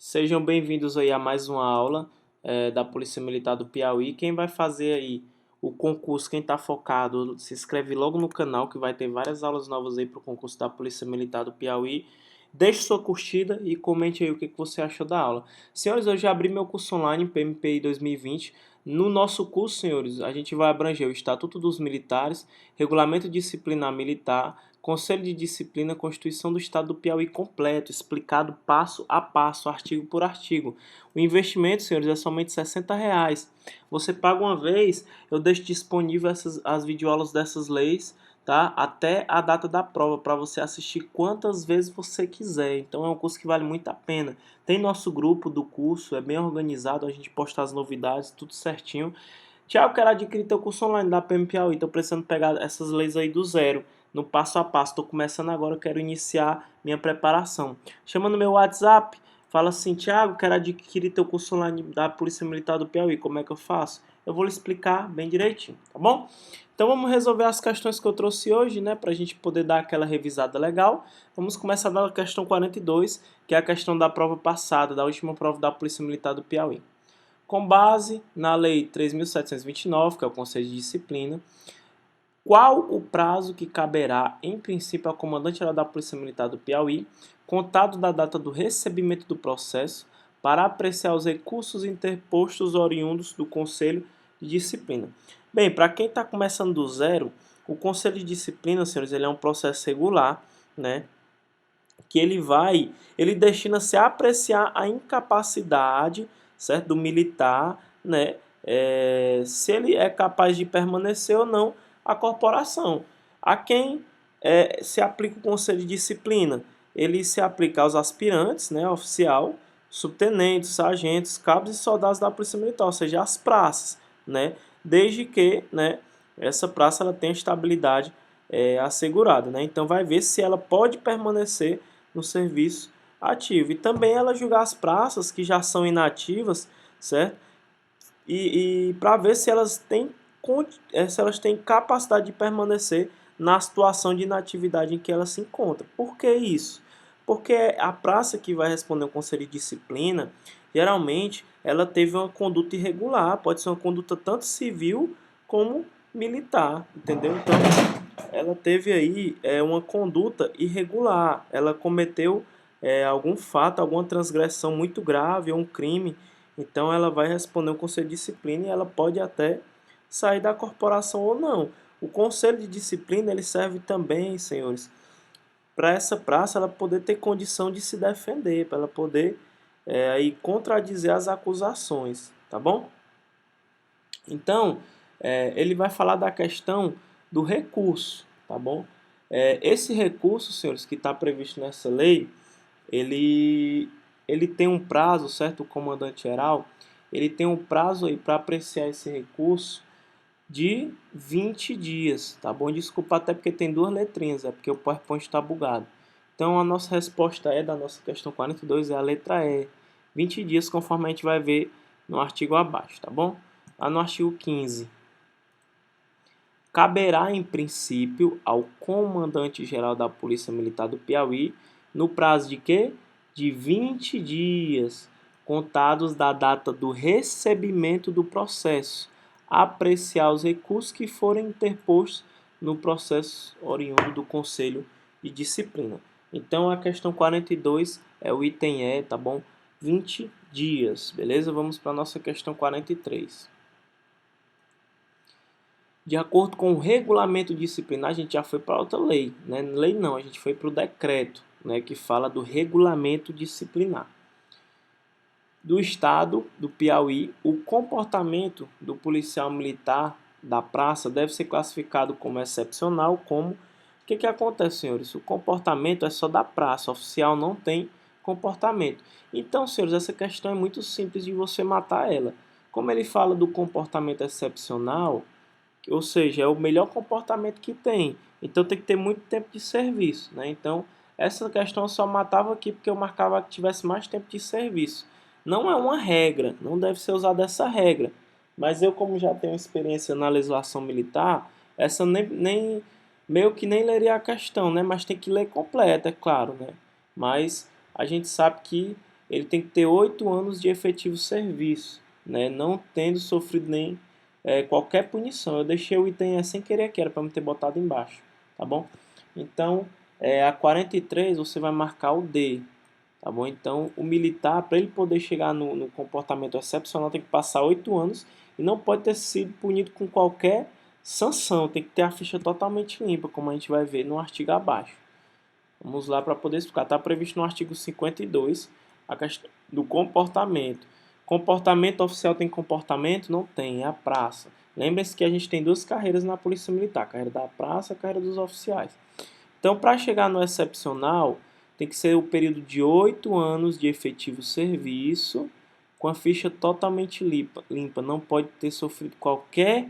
Sejam bem-vindos aí a mais uma aula da Polícia Militar do Piauí. Quem vai fazer aí o concurso, quem está focado, se inscreve logo no canal que vai ter várias aulas novas aí para o concurso da Polícia Militar do Piauí. Deixe sua curtida e comente aí o que você achou da aula. Senhores, eu já abri meu curso online PMPI 2020. No nosso curso, senhores, a gente vai abranger o Estatuto dos Militares, Regulamento Disciplinar Militar, Conselho de Disciplina, Constituição do Estado do Piauí completo, explicado passo a passo, artigo por artigo. O investimento, senhores, é somente R$ 60. Você paga uma vez, eu deixo disponível as videoaulas dessas leis, tá? Até a data da prova, para você assistir quantas vezes você quiser. Então é um curso que vale muito a pena. Tem nosso grupo do curso, é bem organizado, a gente posta as novidades, tudo certinho. Tiago, quero adquirir teu curso online da PM Piauí, estou precisando pegar essas leis aí do zero, no passo a passo. Estou começando agora, quero iniciar minha preparação. Chama no meu WhatsApp, fala assim: Tiago, quero adquirir teu curso online da Polícia Militar do Piauí, como é que eu faço? Eu vou lhe explicar bem direitinho, tá bom? Então vamos resolver as questões que eu trouxe hoje, né, para a gente poder dar aquela revisada legal. Vamos começar da questão 42, que é a questão da prova passada, da última prova da Polícia Militar do Piauí. Com base na Lei 3.729, que é o Conselho de Disciplina, qual o prazo que caberá, em princípio, ao comandante-geral da Polícia Militar do Piauí, contado da data do recebimento do processo, para apreciar os recursos interpostos oriundos do Conselho de Disciplina? Bem, para quem está começando do zero, o Conselho de Disciplina, senhores, ele é um processo regular, né? Que ele destina-se a apreciar a incapacidade, certo, do militar, né, se ele é capaz de permanecer ou não a corporação. A quem se aplica o conselho de disciplina? Ele se aplica aos aspirantes, né, oficial, subtenentes, sargentos, cabos e soldados da Polícia Militar, ou seja, as praças, né, desde que, né, essa praça ela tenha estabilidade assegurada, né? Então vai ver se ela pode permanecer no serviço ativo. E também ela julgar as praças que já são inativas, certo? E para ver se elas têm capacidade de permanecer na situação de inatividade em que ela se encontra. Por que isso? Porque a praça que vai responder o conselho de disciplina, geralmente, ela teve uma conduta irregular, pode ser uma conduta tanto civil como militar, entendeu? Então, ela teve aí uma conduta irregular, ela cometeu algum fato, alguma transgressão muito grave ou um crime, então ela vai responder um conselho de disciplina e ela pode até sair da corporação ou não. O conselho de disciplina ele serve também, senhores, para essa praça ela poder ter condição de se defender, para ela poder aí contradizer as acusações, tá bom? Então, ele vai falar da questão do recurso, tá bom? Esse recurso, senhores, que está previsto nessa lei, ele, ele tem um prazo, certo? O comandante-geral, ele tem um prazo aí para apreciar esse recurso de 20 dias, tá bom? Desculpa até porque tem duas letrinhas, é porque o PowerPoint está bugado. Então, a nossa resposta da nossa questão 42 é a letra E, 20 dias, conforme a gente vai ver no artigo abaixo, tá bom? Lá no artigo 15, caberá em princípio ao comandante-geral da Polícia Militar do Piauí, no prazo de quê? De 20 dias, contados da data do recebimento do processo, apreciar os recursos que forem interpostos no processo oriundo do Conselho de Disciplina. Então a questão 42 é o item E, tá bom? 20 dias, beleza? Vamos para a nossa questão 43. De acordo com o regulamento disciplinar, a gente já foi para outra lei, né? Lei não, a gente foi para o decreto, né? Que fala do regulamento disciplinar do Estado do Piauí. O comportamento do policial militar da praça deve ser classificado como excepcional, como... O que acontece, senhores? O comportamento é só da praça, o oficial não tem comportamento. Então, senhores, essa questão é muito simples de você matar ela. Como ele fala do comportamento excepcional, ou seja, é o melhor comportamento que tem. Então tem que ter muito tempo de serviço, né? Então essa questão eu só matava aqui porque eu marcava que tivesse mais tempo de serviço. Não é uma regra, não deve ser usada essa regra. Mas eu, como já tenho experiência na legislação militar, essa nem meio que nem leria a questão, né? Mas tem que ler completa, é claro, né? Mas a gente sabe que ele tem que ter 8 anos de efetivo serviço, né? Não tendo sofrido nem qualquer punição. Eu deixei o item E sem querer aqui, era para me ter botado embaixo, tá bom? Então, a 43 você vai marcar o D, tá bom? Então, o militar, para ele poder chegar no comportamento excepcional, tem que passar 8 anos e não pode ter sido punido com qualquer sanção, tem que ter a ficha totalmente limpa, como a gente vai ver no artigo abaixo. Vamos lá para poder explicar. Está previsto no artigo 52 a questão do comportamento. Comportamento oficial tem comportamento? Não tem, é a praça. Lembre-se que a gente tem duas carreiras na Polícia Militar, a carreira da praça e a carreira dos oficiais. Então, para chegar no excepcional, tem que ser o período de 8 anos de efetivo serviço, com a ficha totalmente limpa. Não pode ter sofrido qualquer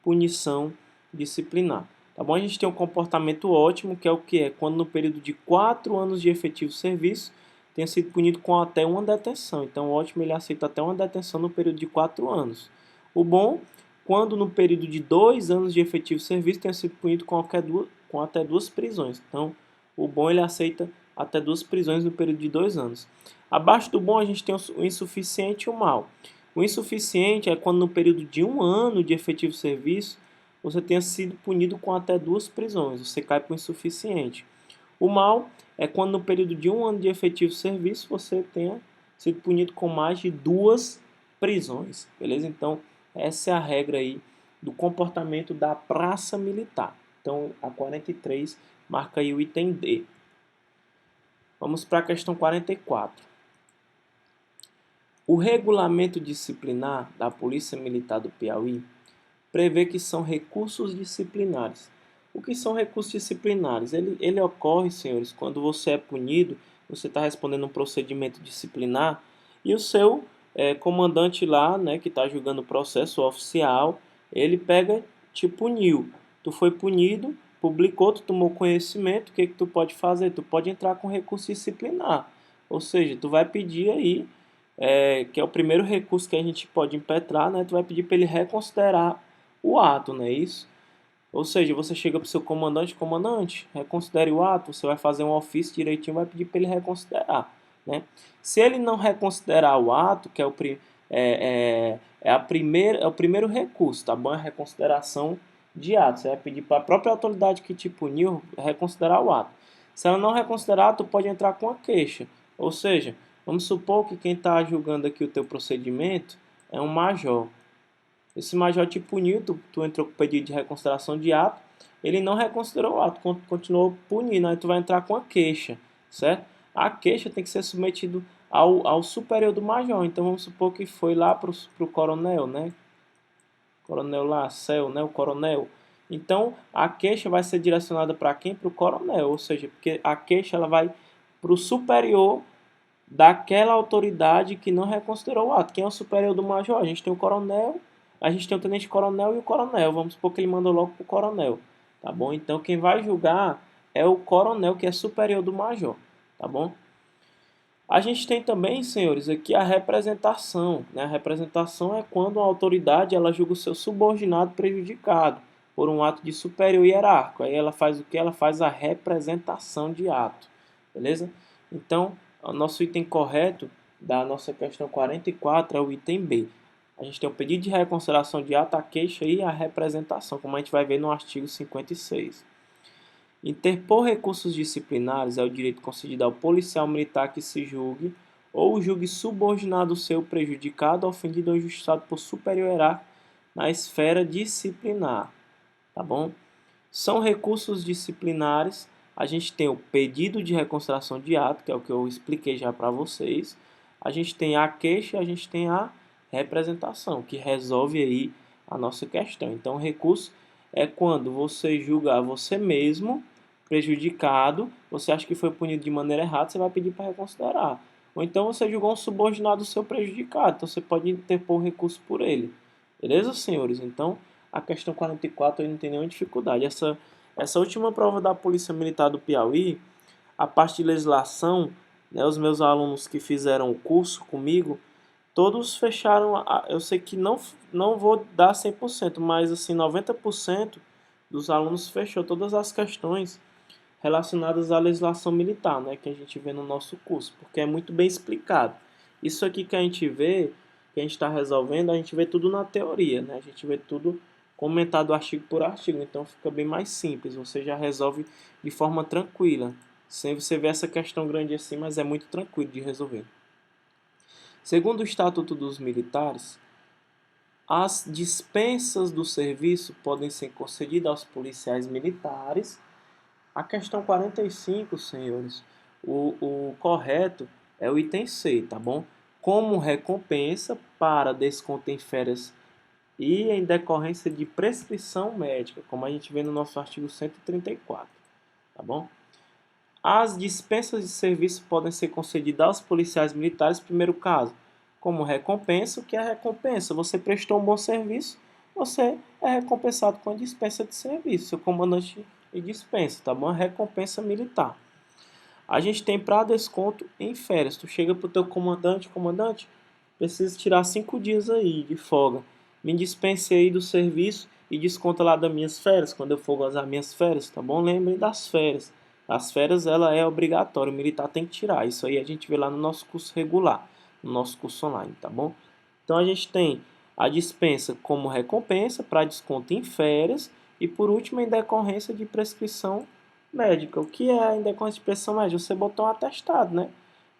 punição disciplinar. Tá bom? A gente tem um comportamento ótimo, que é o que? É quando no período de 4 anos de efetivo serviço tenha sido punido com até uma detenção. Então, o ótimo ele aceita até uma detenção no período de 4 anos. O bom, quando no período de 2 anos de efetivo serviço tenha sido punido com até 2 prisões. Então, o bom ele aceita até 2 prisões no período de 2 anos. Abaixo do bom a gente tem o insuficiente e o mal. O insuficiente é quando no período de 1 ano de efetivo serviço você tenha sido punido com até 2 prisões, você cai para o insuficiente. O mal é quando no período de 1 ano de efetivo serviço você tenha sido punido com mais de 2 prisões, beleza? Então, essa é a regra aí do comportamento da praça militar. Então, a 43 marca aí o item D. Vamos para a questão 44. O regulamento disciplinar da Polícia Militar do Piauí prevê que são recursos disciplinares. O que são recursos disciplinares? Ele ocorre, senhores, quando você é punido, você está respondendo um procedimento disciplinar e o seu comandante lá, né, que está julgando o processo oficial, ele pega, te puniu. Tu foi punido, publicou, tu tomou conhecimento, o que tu pode fazer? Tu pode entrar com recurso disciplinar. Ou seja, tu vai pedir aí, que é o primeiro recurso que a gente pode impetrar, né? Tu vai pedir para ele reconsiderar o ato, não é isso? Ou seja, você chega para o seu comandante, reconsidere o ato, você vai fazer um ofício direitinho, vai pedir para ele reconsiderar, né? Se ele não reconsiderar o ato, que é o primeiro recurso, tá bom? É a reconsideração de ato. Você vai pedir para a própria autoridade que te puniu reconsiderar o ato. Se ela não reconsiderar, tu pode entrar com a queixa. Ou seja, vamos supor que quem está julgando aqui o teu procedimento é um major. Esse major te puniu, tu entrou com pedido de reconsideração de ato, ele não reconsiderou o ato, continuou punindo, aí tu vai entrar com a queixa, certo? A queixa tem que ser submetida ao superior do major, então vamos supor que foi lá para o coronel, né? Coronel lá, céu, né? O coronel. Então, a queixa vai ser direcionada para quem? Para o coronel, ou seja, porque a queixa ela vai para o superior daquela autoridade que não reconsiderou o ato. Quem é o superior do major? A gente tem o coronel, a gente tem o tenente-coronel e o coronel. Vamos supor que ele mandou logo para o coronel, tá bom? Então, quem vai julgar é o coronel, que é superior do major, tá bom? A gente tem também, senhores, aqui a representação, né? A representação é quando a autoridade ela julga o seu subordinado prejudicado por um ato de superior hierárquico. Aí ela faz o que? Ela faz a representação de ato, beleza? Então, o nosso item correto da nossa questão 44 é o item B. A gente tem o pedido de reconsideração de ato, a queixa e a representação, como a gente vai ver no artigo 56. Interpor recursos disciplinares é o direito concedido ao policial militar que se julgue ou julgue subordinado seu prejudicado, ofendido ou injustiçado por superior hierárquico na esfera disciplinar, tá bom? São recursos disciplinares. A gente tem o pedido de reconsideração de ato, que é o que eu expliquei já para vocês. A gente tem a queixa, a gente tem a representação, que resolve aí a nossa questão. Então, o recurso é quando você julga você mesmo prejudicado, você acha que foi punido de maneira errada, você vai pedir para reconsiderar. Ou então você julgou um subordinado seu prejudicado, então você pode interpor um recurso por ele. Beleza, senhores? Então, a questão 44 aí não tem nenhuma dificuldade. Essa última prova da Polícia Militar do Piauí, a parte de legislação, né, os meus alunos que fizeram o curso comigo, todos fecharam, eu sei que não vou dar 100%, mas assim, 90% dos alunos fechou todas as questões relacionadas à legislação militar, né, que a gente vê no nosso curso, porque é muito bem explicado. Isso aqui que a gente vê, que a gente está resolvendo, a gente vê tudo na teoria, né, a gente vê tudo comentado artigo por artigo, então fica bem mais simples, você já resolve de forma tranquila, sem você ver essa questão grande assim, mas é muito tranquilo de resolver. Segundo o Estatuto dos Militares, as dispensas do serviço podem ser concedidas aos policiais militares. A questão 45, senhores, o correto é o item C, tá bom? Como recompensa para desconto em férias e em decorrência de prescrição médica, como a gente vê no nosso artigo 134, tá bom? As dispensas de serviço podem ser concedidas aos policiais militares, primeiro caso, como recompensa. O que é recompensa? Você prestou um bom serviço, você é recompensado com a dispensa de serviço. Seu comandante e dispensa, tá bom? Recompensa militar. A gente tem para desconto em férias. Tu chega pro teu comandante, comandante, preciso tirar 5 dias aí de folga. Me dispense aí do serviço e desconta lá das minhas férias, quando eu for gozar minhas férias, tá bom? Lembre das férias. As férias, ela é obrigatória, o militar tem que tirar. Isso aí a gente vê lá no nosso curso regular, no nosso curso online, tá bom? Então a gente tem a dispensa como recompensa para desconto em férias e por último em decorrência de prescrição médica. O que é a decorrência de prescrição médica? Você botou um atestado, né?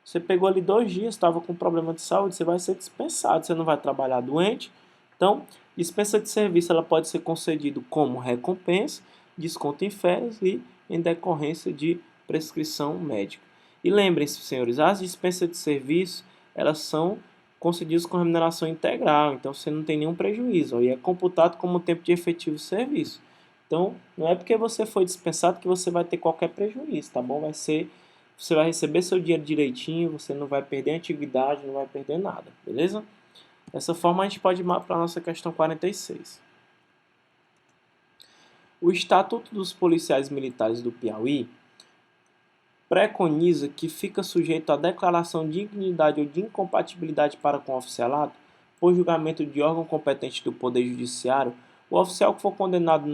Você pegou ali 2 dias, estava com problema de saúde, você vai ser dispensado, você não vai trabalhar doente. Então, dispensa de serviço ela pode ser concedida como recompensa, desconto em férias e em decorrência de prescrição médica. E lembrem-se, senhores, as dispensas de serviço elas são concedidas com remuneração integral, então você não tem nenhum prejuízo, e é computado como tempo de efetivo serviço. Então, não é porque você foi dispensado que você vai ter qualquer prejuízo, tá bom? Você vai receber seu dinheiro direitinho, você não vai perder a antiguidade, não vai perder nada, beleza? Dessa forma, a gente pode ir para a nossa questão 46. O Estatuto dos Policiais Militares do Piauí preconiza que fica sujeito à declaração de indignidade ou de incompatibilidade para com o oficialato, por julgamento de órgão competente do Poder Judiciário, o oficial que for condenado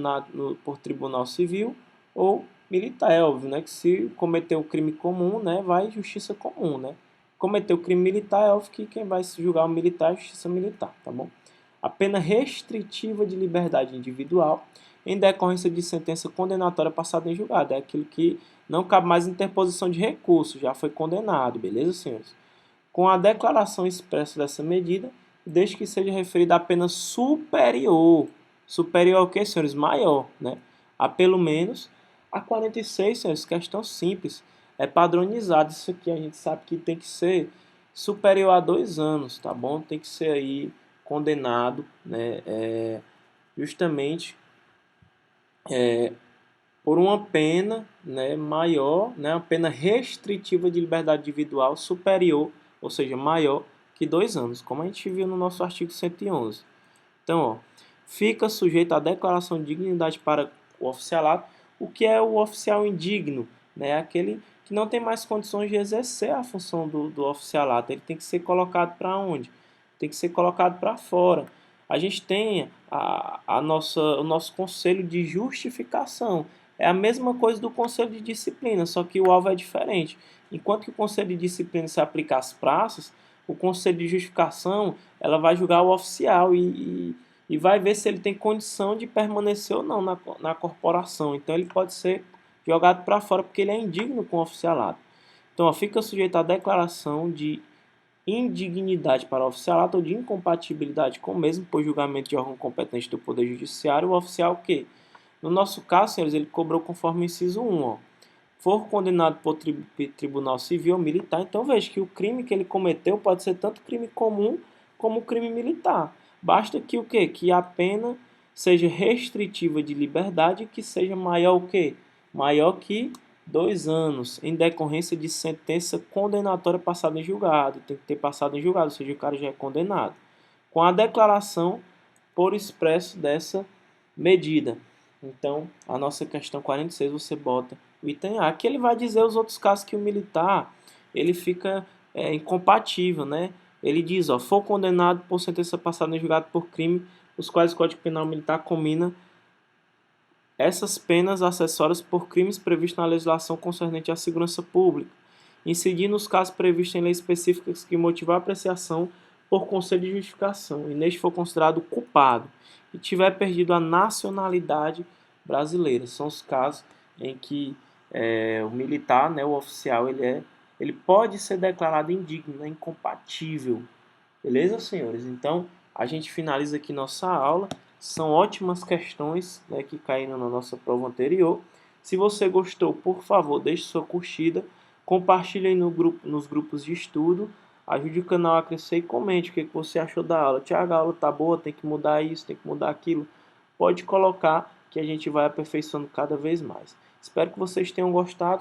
por tribunal civil ou militar. É óbvio, né, que se cometeu um crime comum, né, vai justiça comum, né? Cometeu crime militar, é óbvio que quem vai se julgar o militar é a justiça militar, tá bom? A pena restritiva de liberdade individual em decorrência de sentença condenatória passada em julgado. É aquilo que não cabe mais interposição de recurso, já foi condenado, beleza, senhores? Com a declaração expressa dessa medida, desde que seja referida a pena superior. Superior ao que, senhores? Maior, né? A pelo menos a 46, senhores, questão simples. É padronizado isso aqui, a gente sabe que tem que ser superior a 2 anos, tá bom? Tem que ser aí condenado, né? Justamente por uma pena, né, maior, né, uma pena restritiva de liberdade individual superior, ou seja, maior que 2 anos, como a gente viu no nosso artigo 111. Então, ó, fica sujeito à declaração de dignidade para o oficialato. O que é o oficial indigno? Né? Aquele que não tem mais condições de exercer a função do oficialato. Ele tem que ser colocado para onde? Tem que ser colocado para fora. A gente tem o nosso conselho de justificação. É a mesma coisa do conselho de disciplina, só que o alvo é diferente. Enquanto que o conselho de disciplina se aplica às praças, o conselho de justificação ela vai julgar o oficial e vai ver se ele tem condição de permanecer ou não na corporação. Então ele pode ser jogado para fora porque ele é indigno com o oficialato. Então ó, fica sujeito à declaração de indignidade para o oficialato ou de incompatibilidade com o mesmo por julgamento de órgão competente do Poder Judiciário, o oficial que, no nosso caso, senhores, ele cobrou conforme o inciso 1, ó, for condenado por tribunal civil ou militar, então veja que o crime que ele cometeu pode ser tanto crime comum como crime militar. Basta que o quê? Que a pena seja restritiva de liberdade e que seja maior o quê? Maior que 2 anos, em decorrência de sentença condenatória passada em julgado. Tem que ter passado em julgado, ou seja, o cara já é condenado. Com a declaração por expresso dessa medida. Então, a nossa questão 46, você bota o item A. Aqui ele vai dizer os outros casos que o militar ele fica incompatível, né? Ele diz, ó, for condenado por sentença passada em julgado por crime, os quais o Código Penal Militar combina essas penas acessórias por crimes previstos na legislação concernente à segurança pública, incidir nos casos previstos em leis específicas que motivar a apreciação por conselho de justificação, e neste for considerado culpado e tiver perdido a nacionalidade brasileira. São os casos em que o militar, né, o oficial, ele pode ser declarado indigno, né, incompatível. Beleza, senhores? Então, a gente finaliza aqui nossa aula. São ótimas questões, né, que caíram na nossa prova anterior. Se você gostou, por favor, deixe sua curtida, compartilhe aí no grupo, nos grupos de estudo, ajude o canal a crescer e comente o que você achou da aula. Tiago, a aula tá boa, tem que mudar isso, tem que mudar aquilo. Pode colocar que a gente vai aperfeiçoando cada vez mais. Espero que vocês tenham gostado.